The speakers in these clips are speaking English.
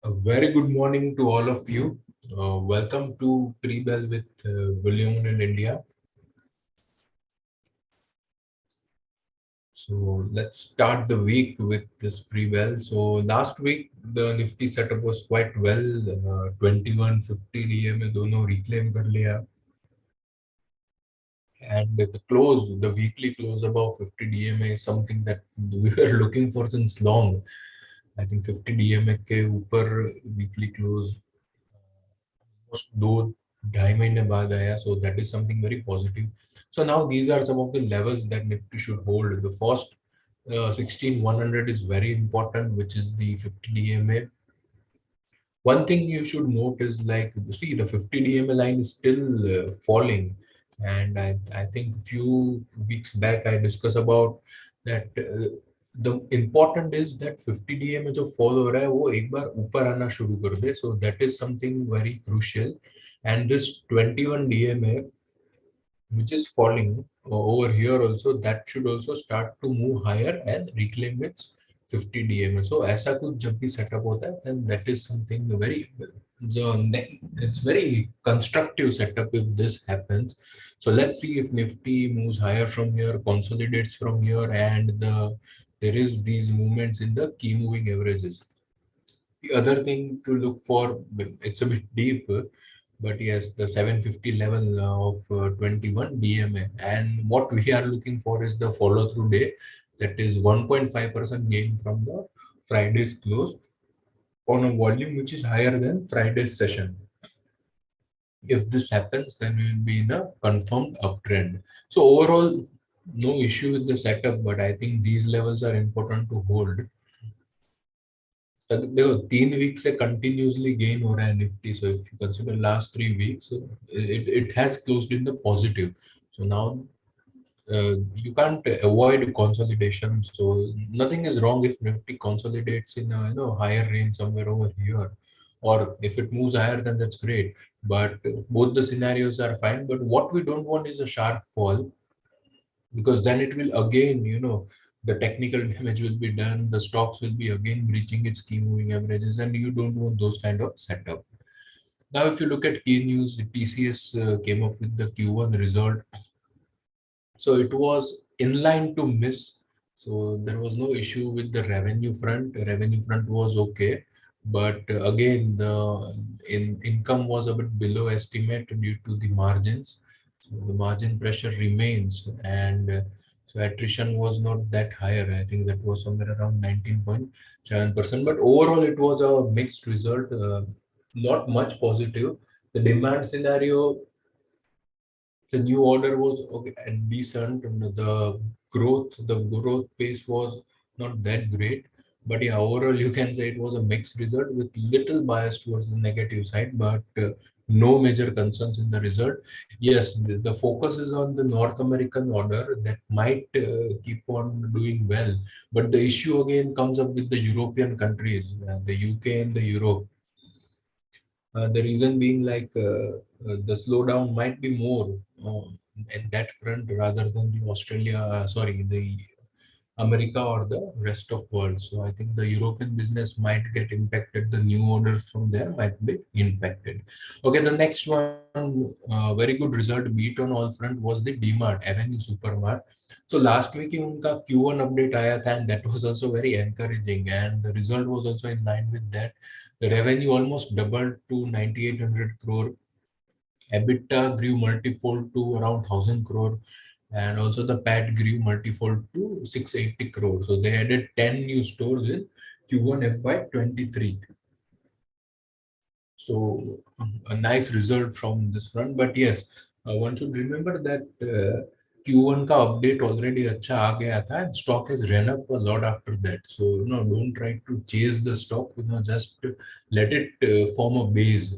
A very good morning to all of you. Welcome to Pre-Bell with William in India. So let's start the week with this pre-bell. So last week the Nifty setup was quite well. 2150 DMA दोनों reclaim कर लिया. And the weekly close above 50 DMA is something that we were looking for since long. I think 50 DMA के ऊपर weekly close almost 2-2.5 महीने बाद आया, so that is something very positive. So now these are some of the levels that Nifty should hold. The first 16100 is very important, which is the 50 DMA. One thing you should note is, like, see, the 50 DMA line is still falling, and I think a few weeks back I discussed about that. The important is that 50 DMA जो fall हो रहा है वो एक बार ऊपर आना शुरू कर दे, so that is something very crucial. And this 21 DMA which is falling over here also, that should also start to move higher and reclaim its 50 DMA. So ऐसा कुछ जब भी setup होता है, then that is something very, it's very constructive setup if this happens. So let's see if Nifty moves higher from here, consolidates from here, and there is these movements in the key moving averages. The other thing to look for, it's a bit deep, but yes, the 750 level of 21 DMA. And what we are looking for is the follow through day, that is 1.5% gain from the Friday's close on a volume which is higher than Friday's session. If this happens, then we will be in a confirmed uptrend. So overall, no issue with the setup, but I think these levels are important to hold. देखो 3 weeks से continuously gain हो रहा है Nifty. So if you consider last 3 weeks, it has closed in the positive. So now you can't avoid consolidation. So nothing is wrong if Nifty consolidates in a higher range somewhere over here, or if it moves higher, then that's great. But both the scenarios are fine. But what we don't want is a sharp fall, because then it will again, the technical damage will be done, the stocks will be again breaching its key moving averages, and you don't want those kind of setup. Now if you look at key news, TCS came up with the Q1 result. So it was in line to miss. So there was no issue with the revenue front. Revenue front was okay, but again the income was a bit below estimate due to the margins. So the margin pressure remains, and so attrition was not that higher. I think that was somewhere around 19.7%. But overall, it was a mixed result. Not much positive. The demand scenario, the new order was okay and decent. And the growth pace was not that great. But yeah, overall, you can say it was a mixed result with little bias towards the negative side, but no major concerns in the result. Yes, the focus is on the North American order that might keep on doing well. But the issue again comes up with the European countries, the UK and the Europe. The reason being, like, the slowdown might be more at that front rather than the the America or the rest of world. So I think the European business might get impacted. The new orders from there might be impacted. Okay, the next one, very good result, beat on all front, was the DMart, Avenue Supermart. So last week ही उनका Q1 update आया था, and that was also very encouraging, and the result was also in line with that. The revenue almost doubled to 9,800 crore. EBITDA grew multifold to around 1,000 crore, and also the PAT grew multifold to 680 crore. So they added 10 new stores in Q1 FY23. So a nice result from this front. But yes, one should remember that Q1 का update already अच्छा आ गया था, and stock has ran up a lot after that. So don't try to chase the stock. Just let it form a base.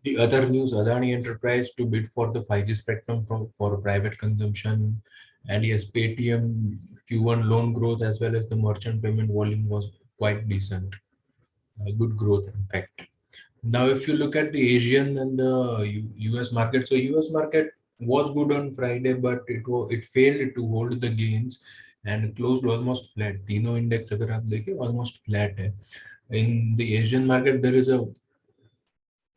The other news, Adani Enterprise to bid for the 5G spectrum for private consumption. And yes, Paytm Q1 loan growth as well as the merchant payment volume was quite decent. Good growth, in fact. Now, if you look at the Asian and the US market, so US market was good on Friday, but it failed to hold the gains. and closed almost flat. तीनों index अगर आप देखें almost flat है. In the Asian market, there is a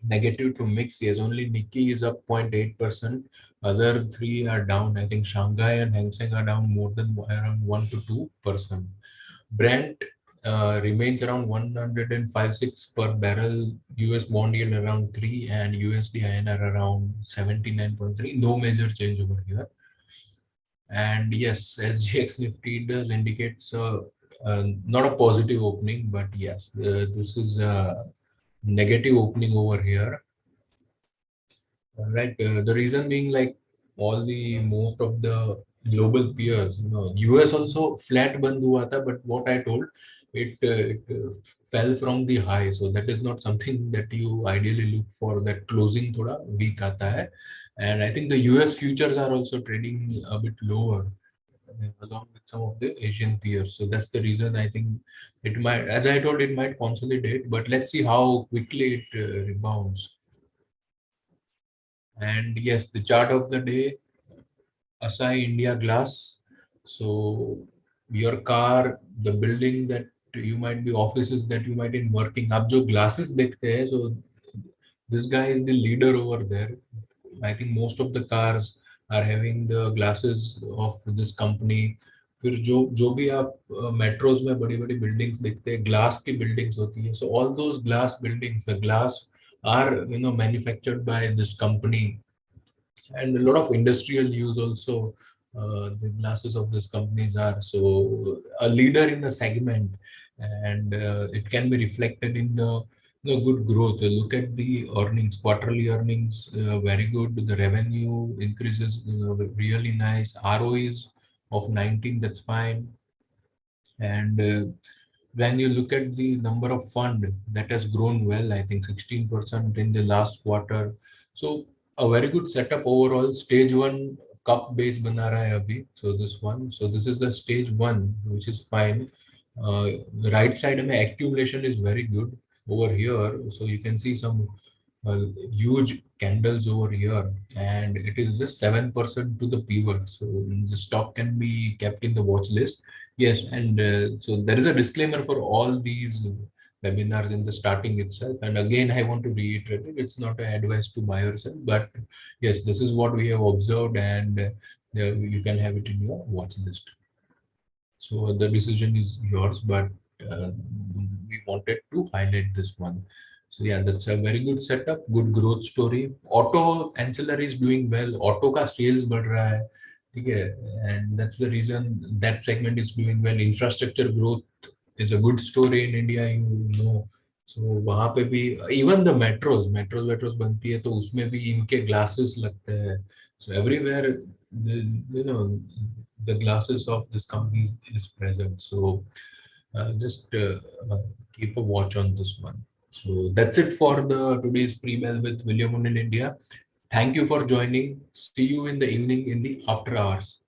negative to mix. Yes, only Nikkei is up 0.8%. Other three are down. I think Shanghai and Hang Seng are down more than around 1 to 2%. Brent remains around 105.6 per barrel. US bond yield around 3 and USD INR around 79.3. No major change over here. And yes, SGX Nifty does indicates not a positive opening, but yes, this is a negative opening over here. Right. The reason being like all the most of the global peers, US also flat band hua tha, but what I told, it fell from the high. So that is not something that you ideally look for. That closing thoda weak aata hai. And I think the US futures are also trading a bit lower along with some of the Asian peers. So that's the reason I think it might, as I told, it might consolidate, but let's see how quickly it rebounds. And yes, the chart of the day, Asahi India Glass. So your car, the building that you might be, offices that you might be working, आप जो glasses देखते हैं, so this guy is the leader over there. I think most of the cars are having the glasses of this company. फिर जो भी आप metros में बड़ी बड़ी बिल्डिंग्स देखते हैं, ग्लास की बिल्डिंग्स होती है. So all those glass buildings, the glass are manufactured by this company, and a lot of industrial use also. The glasses of these companies are so a leader in the segment, and it can be reflected in the good growth. Look at the earnings, quarterly earnings, very good. The revenue increases, really nice. ROEs of 19, that's fine. And when you look at the number of fund, that has grown well, I think 16% in the last quarter. So a very good setup overall. Stage one cup base bana raha hai abhi. So this one, so this is the stage one, which is fine. The right side mein accumulation is very good over here. So you can see some huge candles over here, and it is just 7% to the pivot. So the stock can be kept in the watch list. Yes, and so there is a disclaimer for all these webinars in the starting itself. And again, I want to reiterate it, it's not an advice to buy or sell, but yes, this is what we have observed, and you can have it in your watch list. So the decision is yours, but we wanted to highlight this one. So yeah, that's a very good setup, good growth story. Auto ancillary is doing well. Auto ka sales बढ़ रहा है, ठीक है, and that's the reason that segment is doing well. Infrastructure growth is a good story in India, So वहाँ पे भी even the metros बनती है तो उसमें भी इनके glasses लगते हैं. So everywhere, the glasses of this company is present. So just keep a watch on this one. So that's it for the today's pre-bell with William Moon in India. Thank you for joining. See you in the evening in the after hours.